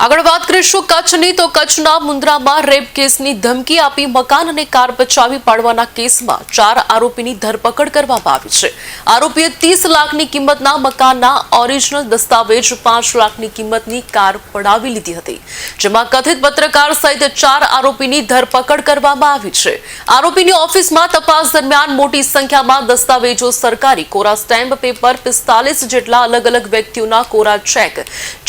આગળ વાત કરીશું કચ્છની તો કચ્છના મુન્દ્રામાં રેપ કેસની ધમકી આપી મકાન અને કાર પચાવી પાડવાના કેસમાં 4 આરોપીની ધરપકડ કરવામાં આવી છે। આરોપીએ 30 લાખની કિંમતના મકાનના ઓરિજિનલ દસ્તાવેજ 5 લાખની કિંમતની કાર પડાવી લીધી હતી, જેમાં કથિત પત્રકાર સહિત 4 આરોપીની ધરપકડ કરવામાં આવી છે। આરોપીની ઓફિસમાં તપાસ દરમિયાન મોટી સંખ્યામાં દસ્તાવેજો, સરકારી કોરા સ્ટેમ્પ પેપર 45 જેટલા અલગ અલગ વ્યક્તિઓના કોરા ચેક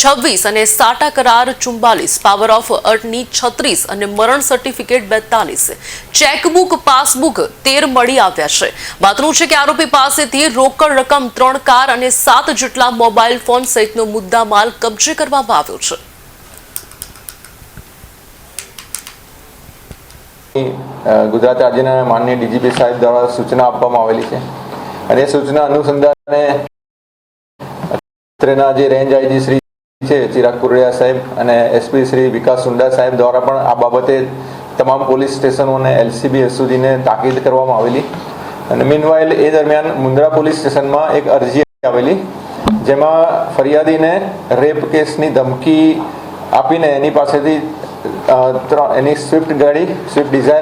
26 અને સાટા કરાર 44, પાવર ઓફ અર્ટની 36 અને મરણ સર્ટિફિકેટ 42, ચેકબુક, પાસબુક 13 મળી આવ્યા છે। મહત્વનું છે કે આરોપી પાસેથી રોકડ રકમ 3 કાર અને 7 જેટલા મોબાઈલ ફોન સહિતનો મુદ્દામાલ કબજે કરવામાં આવ્યો છે। ગુજરાત રાજ્યના માનનીય ડીજીપી સાહેબ દ્વારા સૂચના આપવામાં આવેલી છે અને એ સૂચના અનુસંધાને અત્રેના જે રેન્જ આઈજી શ્રી છે ચિરાગ કુરડિયા સાહેબ અને એસપી શ્રી વિકાસ સુંડા સાહેબ દ્વારા પણ આ બાબતે તમામ પોલીસ સ્ટેશનો અને એલસીબી એસઓજીને તાકીદ કરવામાં આવેલી અને મીનવાઇલ એ દરમિયાન મુન્દ્રા પોલીસ સ્ટેશનમાં એક અરજી આવેલી, જેમાં ફરિયાદીને રેપ કેસની ધમકી આપીને એની પાસેથી એની સ્વિફ્ટ ડિઝાયર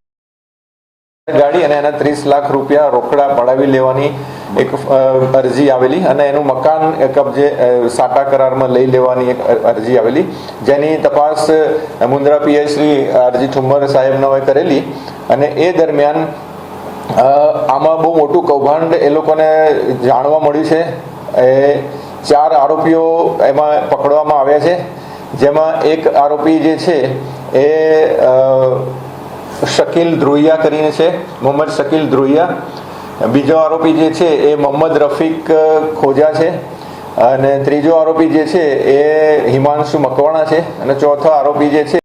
ગાડી અને એના 30 લાખ રૂપિયા રોકડા પડાવી લેવાની એક અરજી આવેલી અને એનું મકાન કબજે સાટા કરારમાં લઈ લેવાની એક અરજી આવેલી, જેની તપાસ મુન્દ્રા પીઆઈ શ્રી આરજી ઠુમ્મર સાહેબનાઓએ કરેલી અને એ દરમિયાન આમાં બહુ મોટું કૌભાંડ એ લોકોને જાણવા મળ્યું છે। એ 4 આરોપીઓ એમાં પકડવામાં આવ્યા છે, જેમાં એક આરોપી જે છે એ શકીલ ધ્રુઈયા કરીને છે, મોહમ્મદ શકીલ ધ્રુઈયા। બીજો આરોપી જે છે એ મોહમ્મદ રફીક ખોજા છે અને ત્રીજો આરોપી જે છે એ હિમાંશુ મકવાણા છે અને ચોથો આરોપી જે છે